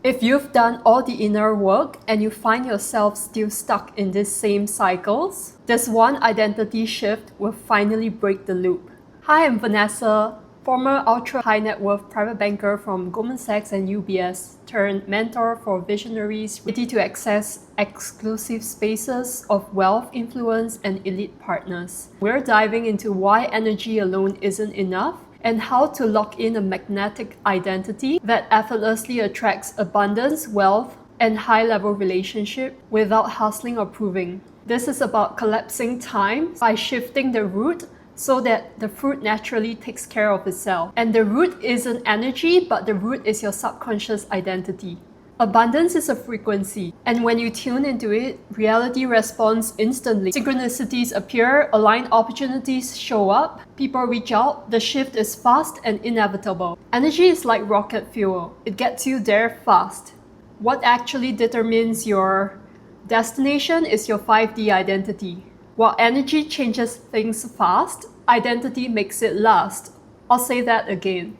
If you've done all the inner work and you find yourself still stuck in these same cycles, this one identity shift will finally break the loop. Hi, I'm Vanessa, former ultra high net worth private banker from Goldman Sachs and UBS, turned mentor for visionaries ready to access exclusive spaces of wealth, influence, and elite partners. We're diving into why energy alone isn't enough and how to lock in a magnetic identity that effortlessly attracts abundance, wealth, and high-level relationship without hustling or proving. This is about collapsing time by shifting the root so that the fruit naturally takes care of itself. And the root isn't energy, but the root is your subconscious identity. Abundance is a frequency, and when you tune into it, reality responds instantly. Synchronicities appear, aligned opportunities show up, people reach out, the shift is fast and inevitable. Energy is like rocket fuel, it gets you there fast. What actually determines your destination is your 5D identity. While energy changes things fast, identity makes it last. I'll say that again.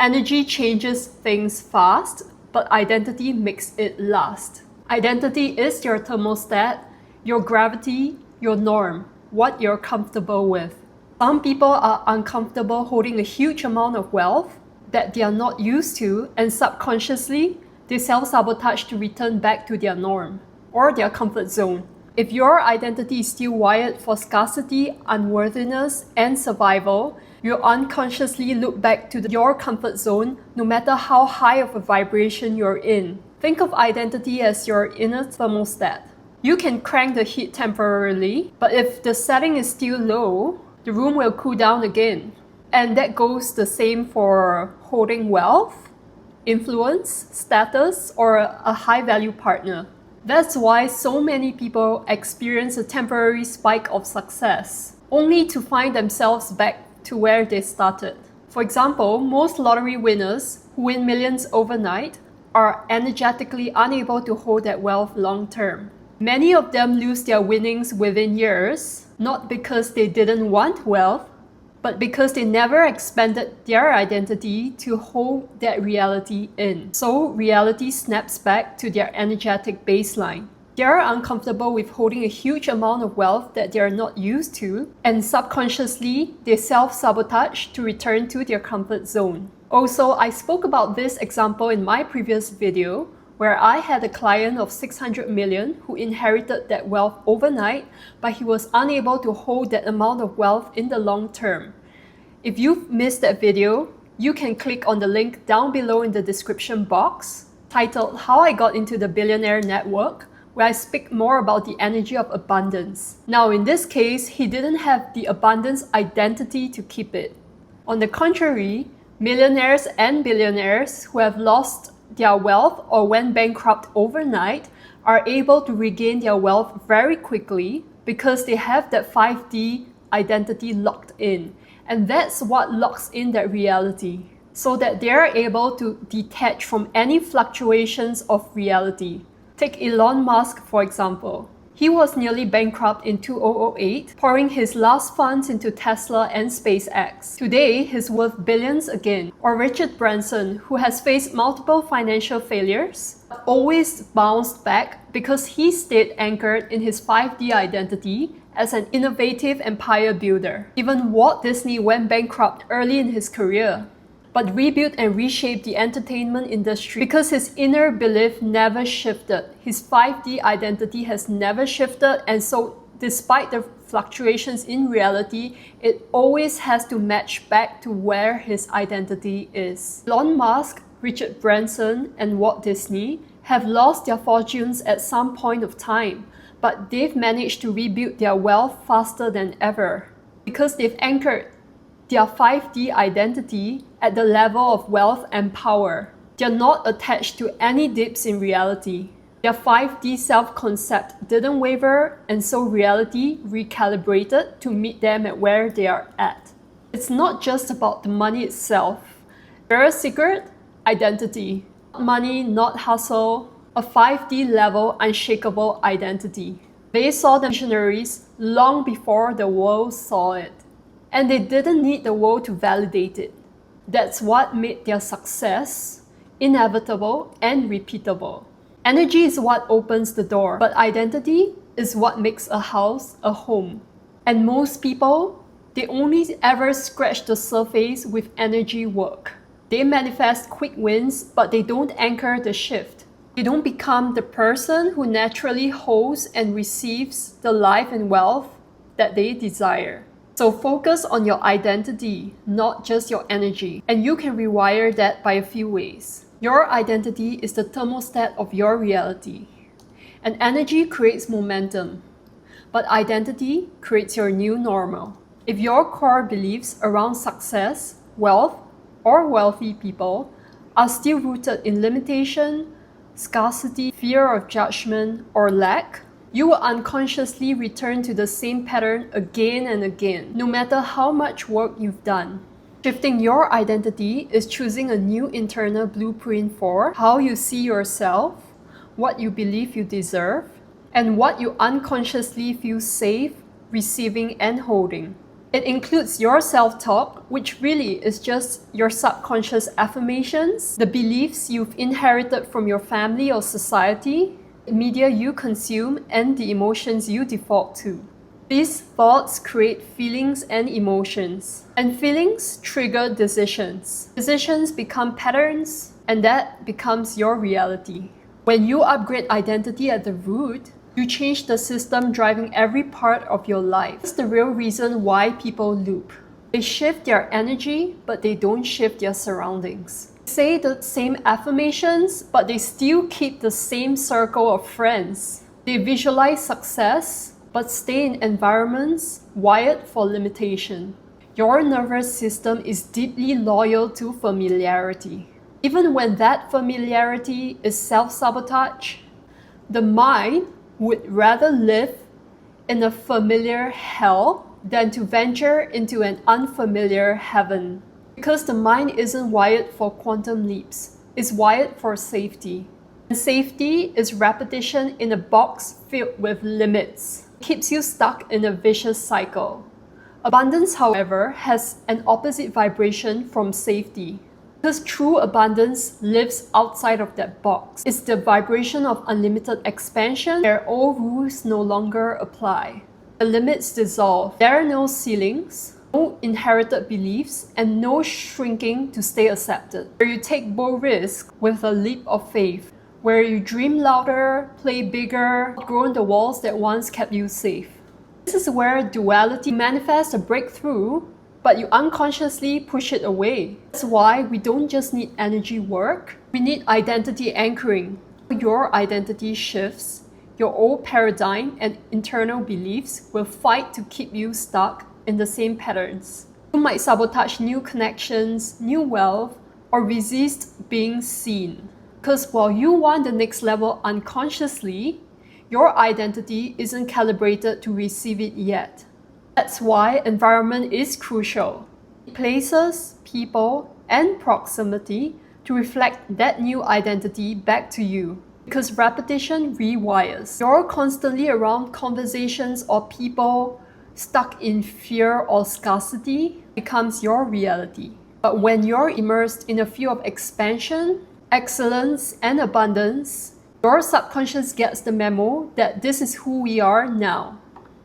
Energy changes things fast, but identity makes it last. Identity is your thermostat, your gravity, your norm, what you're comfortable with. Some people are uncomfortable holding a huge amount of wealth that they are not used to, and subconsciously, they self-sabotage to return back to their norm or their comfort zone. If your identity is still wired for scarcity, unworthiness, and survival, you unconsciously look back to your comfort zone no matter how high of a vibration you're in. Think of identity as your inner thermostat. You can crank the heat temporarily, but if the setting is still low, the room will cool down again. And that goes the same for holding wealth, influence, status, or a high-value partner. That's why so many people experience a temporary spike of success, only to find themselves back to where they started. For example, most lottery winners who win millions overnight are energetically unable to hold that wealth long term. Many of them lose their winnings within years, not because they didn't want wealth, but because they never expanded their identity to hold that reality in. So reality snaps back to their energetic baseline. They are uncomfortable with holding a huge amount of wealth that they are not used to, and subconsciously, they self-sabotage to return to their comfort zone. Also, I spoke about this example in my previous video, where I had a client of 600 million who inherited that wealth overnight, but he was unable to hold that amount of wealth in the long term. If you've missed that video, you can click on the link down below in the description box, titled How I Got into the Billionaire Network, where I speak more about the energy of abundance. Now, in this case, he didn't have the abundance identity to keep it. On the contrary, millionaires and billionaires who have lost their wealth or went bankrupt overnight are able to regain their wealth very quickly because they have that 5D identity locked in. And that's what locks in that reality, so that they're able to detach from any fluctuations of reality. Take Elon Musk, for example. He was nearly bankrupt in 2008, pouring his last funds into Tesla and SpaceX. Today, he's worth billions again. Or Richard Branson, who has faced multiple financial failures, but always bounced back because he stayed anchored in his 5D identity as an innovative empire builder. Even Walt Disney went bankrupt early in his career, but rebuilt and reshaped the entertainment industry because his inner belief never shifted. His 5D identity has never shifted, and so despite the fluctuations in reality, it always has to match back to where his identity is. Elon Musk, Richard Branson, and Walt Disney have lost their fortunes at some point of time, but they've managed to rebuild their wealth faster than ever because they've anchored their 5D identity at the level of wealth and power. They're not attached to any dips in reality. Their 5D self-concept didn't waver, and so reality recalibrated to meet them at where they are at. It's not just about the money itself. Their secret? Identity. Not money, not hustle. A 5D level, unshakable identity. They saw the visionaries long before the world saw it. And they didn't need the world to validate it. That's what made their success inevitable, and repeatable. Energy is what opens the door, but identity is what makes a house a home. And most people, they only ever scratch the surface with energy work. They manifest quick wins, but they don't anchor the shift. They don't become the person who naturally holds and receives the life and wealth that they desire. So focus on your identity, not just your energy. And you can rewire that by a few ways. Your identity is the thermostat of your reality. And energy creates momentum, but identity creates your new normal. If your core beliefs around success, wealth, or wealthy people are still rooted in limitation, scarcity, fear of judgment, or lack, you will unconsciously return to the same pattern again and again, no matter how much work you've done. Shifting your identity is choosing a new internal blueprint for how you see yourself, what you believe you deserve, and what you unconsciously feel safe receiving and holding. It includes your self-talk, which really is just your subconscious affirmations, the beliefs you've inherited from your family or society, the media you consume, and the emotions you default to. These thoughts create feelings and emotions, and feelings trigger decisions. Decisions become patterns, and that becomes your reality. When you upgrade identity at the root, you change the system driving every part of your life. That's the real reason why people loop. They shift their energy, but they don't shift their surroundings. They say the same affirmations, but they still keep the same circle of friends. They visualize success, but stay in environments wired for limitation. Your nervous system is deeply loyal to familiarity. Even when that familiarity is self-sabotage, the mind would rather live in a familiar hell than to venture into an unfamiliar heaven. Because the mind isn't wired for quantum leaps, it's wired for safety. And safety is repetition in a box filled with limits. It keeps you stuck in a vicious cycle. Abundance, however, has an opposite vibration from safety. Because true abundance lives outside of that box. It's the vibration of unlimited expansion where all rules no longer apply. The limits dissolve. There are no ceilings, no inherited beliefs, and no shrinking to stay accepted. Where you take bold risks with a leap of faith. Where you dream louder, play bigger, outgrow the walls that once kept you safe. This is where duality manifests a breakthrough, but you unconsciously push it away. That's why we don't just need energy work, we need identity anchoring. Your identity shifts, your old paradigm and internal beliefs will fight to keep you stuck in the same patterns. You might sabotage new connections, new wealth, or resist being seen. Because while you want the next level unconsciously, your identity isn't calibrated to receive it yet. That's why environment is crucial. Places, people, and proximity to reflect that new identity back to you. Because repetition rewires. You're constantly around conversations or people stuck in fear or scarcity becomes your reality. But when you're immersed in a field of expansion, excellence, and abundance, your subconscious gets the memo that this is who we are now.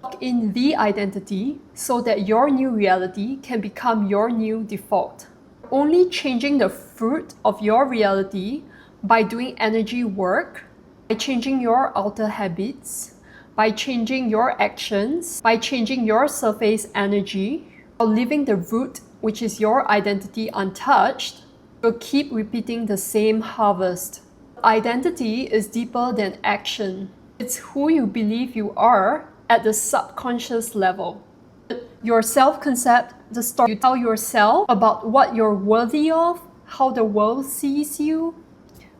Lock in the identity so that your new reality can become your new default. Only changing the fruit of your reality by doing energy work, by changing your outer habits, by changing your actions, by changing your surface energy, or leaving the root, which is your identity, untouched, you'll keep repeating the same harvest. Identity is deeper than action. It's who you believe you are at the subconscious level. Your self-concept, the story you tell yourself about what you're worthy of, how the world sees you,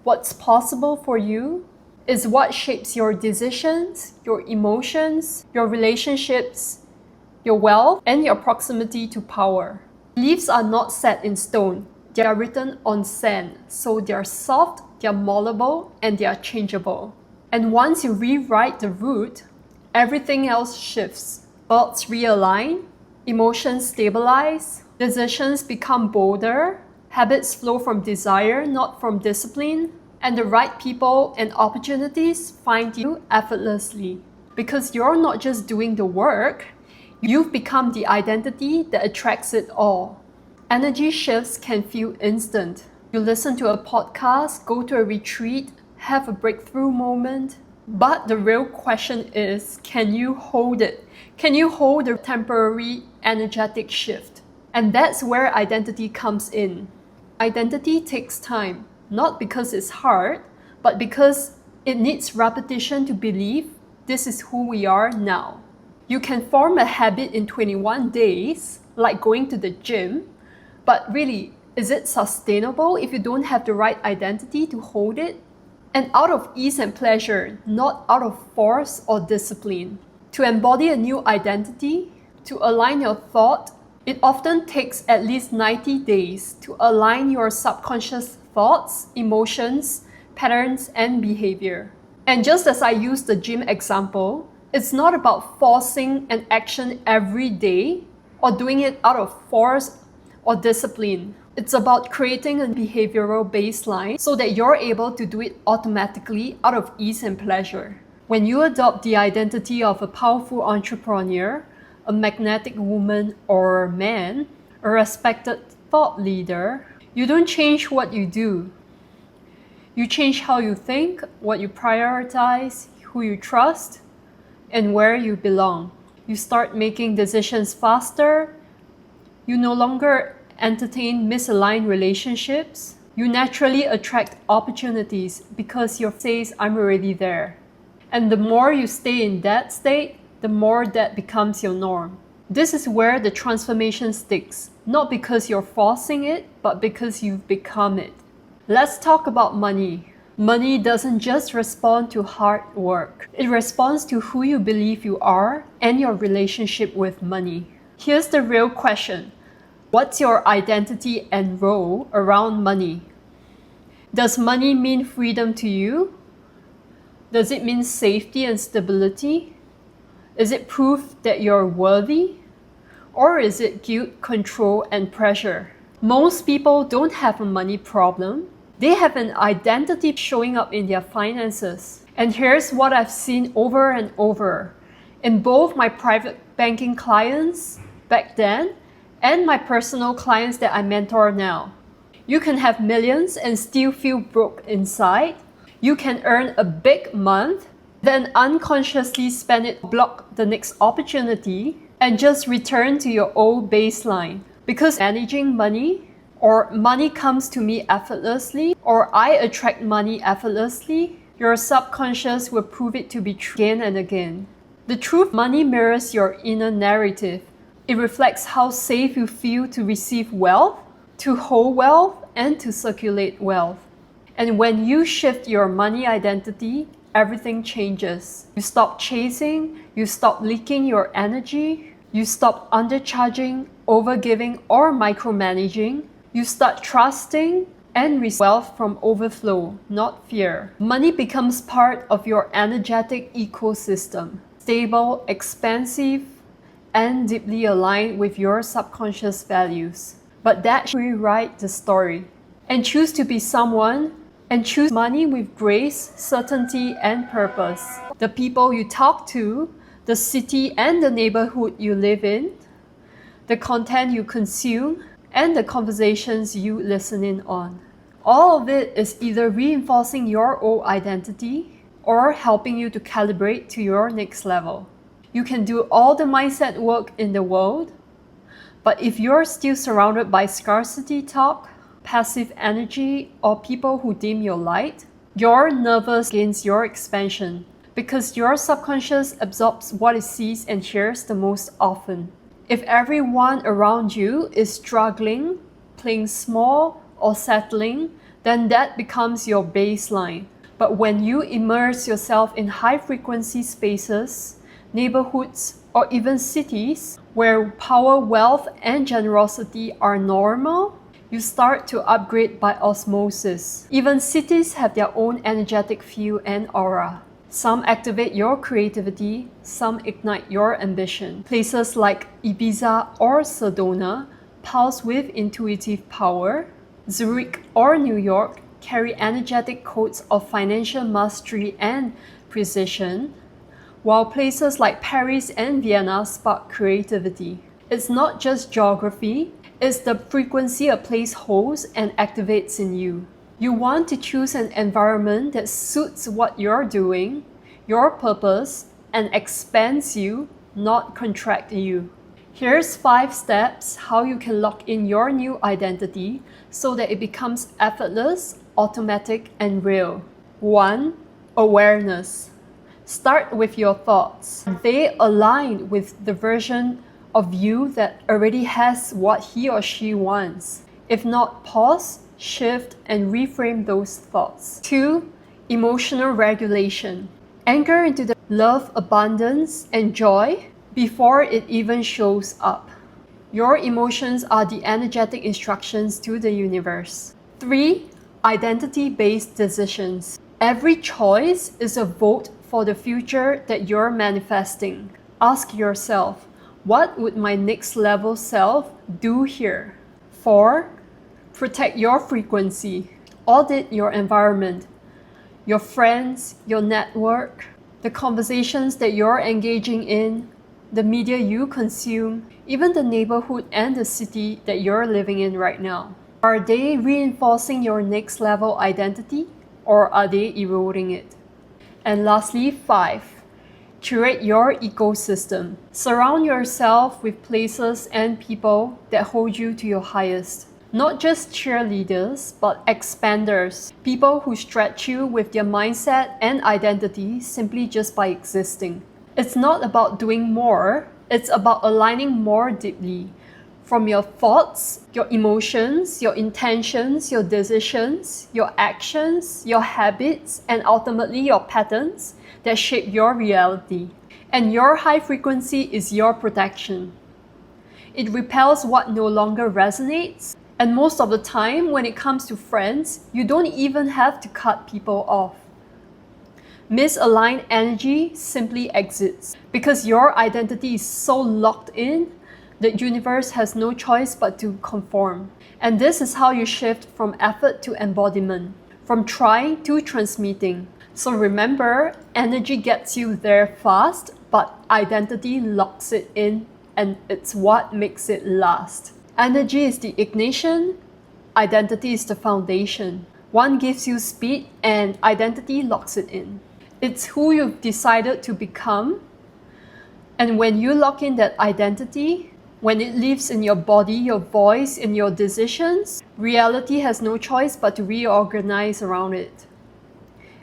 what's possible for you, is what shapes your decisions, your emotions, your relationships, your wealth, and your proximity to power. Beliefs are not set in stone. They are written on sand, so they're soft, they're malleable, and they are changeable. And once you rewrite the root, everything else shifts. Thoughts realign, emotions stabilize, decisions become bolder, Habits flow from desire, not from discipline. And the right people and opportunities find you effortlessly. Because you're not just doing the work, you've become the identity that attracts it all. Energy shifts can feel instant. You listen to a podcast, go to a retreat, have a breakthrough moment. But the real question is, can you hold it? Can you hold the temporary energetic shift? And that's where identity comes in. Identity takes time, not because it's hard, but because it needs repetition to believe this is who we are now. You can form a habit in 21 days, like going to the gym, but really, is it sustainable if you don't have the right identity to hold it? And out of ease and pleasure, not out of force or discipline. To embody a new identity, to align your thought, it often takes at least 90 days to align your subconscious thoughts, emotions, patterns, and behavior. And just as I used the gym example, it's not about forcing an action every day or doing it out of force or discipline. It's about creating a behavioral baseline so that you're able to do it automatically out of ease and pleasure. When you adopt the identity of a powerful entrepreneur, a magnetic woman or man, a respected thought leader, you don't change what you do. You change how you think, what you prioritize, who you trust, and where you belong. You start making decisions faster. You no longer entertain misaligned relationships. You naturally attract opportunities because your says, I'm already there. And the more you stay in that state, the more that becomes your norm. This is where the transformation sticks, not because you're forcing it, but because you've become it. Let's talk about money. Money doesn't just respond to hard work. It responds to who you believe you are and your relationship with money. Here's the real question. What's your identity and role around money? Does money mean freedom to you? Does it mean safety and stability? Is it proof that you're worthy? Or is it guilt, control, and pressure? Most people don't have a money problem. They have an identity showing up in their finances. And here's what I've seen over and over in both my private banking clients back then and my personal clients that I mentor now. You can have millions and still feel broke inside. You can earn a big month, then unconsciously spend it, block the next opportunity, and just return to your old baseline. Because managing money, or money comes to me effortlessly, or I attract money effortlessly, your subconscious will prove it to be true again and again. The truth, money mirrors your inner narrative. It reflects how safe you feel to receive wealth, to hold wealth, and to circulate wealth. And when you shift your money identity, everything changes. You stop chasing, you stop leaking your energy, you stop undercharging, overgiving, or micromanaging. You start trusting and receive wealth from overflow, not fear. Money becomes part of your energetic ecosystem, stable, expansive, and deeply aligned with your subconscious values. But that should rewrite the story and choose to be someone and choose money with grace, certainty, and purpose. The people you talk to, the city and the neighborhood you live in, the content you consume, and the conversations you listen in on. All of it is either reinforcing your old identity or helping you to calibrate to your next level. You can do all the mindset work in the world, but if you're still surrounded by scarcity talk, passive energy, or people who dim your light, you're nervous against your expansion because your subconscious absorbs what it sees and hears the most often. If everyone around you is struggling, playing small, or settling, then that becomes your baseline. But when you immerse yourself in high-frequency spaces, neighborhoods, or even cities where power, wealth, and generosity are normal, you start to upgrade by osmosis. Even cities have their own energetic field and aura. Some activate your creativity, some ignite your ambition. Places like Ibiza or Sedona pulse with intuitive power. Zurich or New York carry energetic codes of financial mastery and precision, while places like Paris and Vienna spark creativity. It's not just geography, it's the frequency a place holds and activates in you. You want to choose an environment that suits what you're doing, your purpose, and expands you, not contract you. Here's 5 steps how you can lock in your new identity so that it becomes effortless, automatic, and real. 1. Awareness. Start with your thoughts. They align with the version of you that already has what he or she wants. If not, pause, shift, and reframe those thoughts. 2. Emotional regulation. Anchor into the love, abundance, and joy before it even shows up. Your emotions are the energetic instructions to the universe. 3. Identity-based decisions. Every choice is a vote for the future that you're manifesting. Ask yourself, what would my next level self do here? 4. Protect your frequency. Audit your environment, your friends, your network, the conversations that you're engaging in, the media you consume, even the neighborhood and the city that you're living in right now. Are they reinforcing your next level identity or are they eroding it? And lastly, 5. Curate your ecosystem. Surround yourself with places and people that hold you to your highest. Not just cheerleaders, but expanders. People who stretch you with their mindset and identity simply just by existing. It's not about doing more, it's about aligning more deeply. From your thoughts, your emotions, your intentions, your decisions, your actions, your habits, and ultimately your patterns that shape your reality. And your high frequency is your protection. It repels what no longer resonates. And most of the time, when it comes to friends, you don't even have to cut people off. Misaligned energy simply exits because your identity is so locked in that the universe has no choice but to conform. And this is how you shift from effort to embodiment, from trying to transmitting. So remember, energy gets you there fast, but identity locks it in, and it's what makes it last. Energy is the ignition, identity is the foundation. One gives you speed and identity locks it in. It's who you've decided to become. And when you lock in that identity, when it lives in your body, your voice, in your decisions, reality has no choice but to reorganize around it.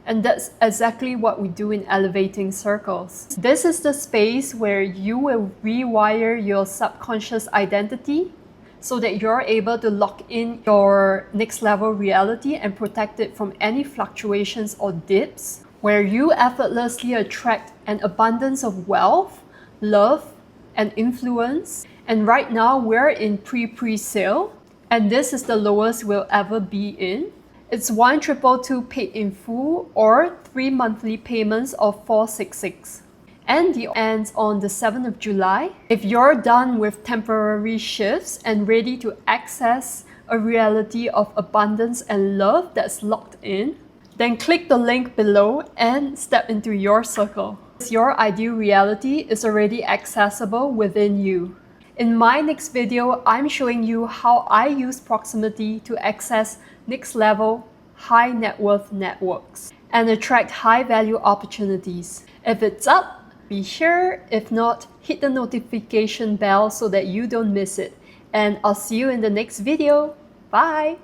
And that's exactly what we do in Elevating Circles. This is the space where you will rewire your subconscious identity so that you're able to lock in your next level reality and protect it from any fluctuations or dips, where you effortlessly attract an abundance of wealth, love, and influence. And right now we're in pre-sale, and this is the lowest we'll ever be in. It's 1,222 paid in full or 3 monthly payments of 466. And the ends on the 7th of July. If you're done with temporary shifts and ready to access a reality of abundance and love that's locked in, then click the link below and step into your circle. Your ideal reality is already accessible within you. In my next video, I'm showing you how I use proximity to access next level high net worth networks and attract high value opportunities. If it's up, be sure. If not, hit the notification bell so that you don't miss it. And I'll see you in the next video. Bye!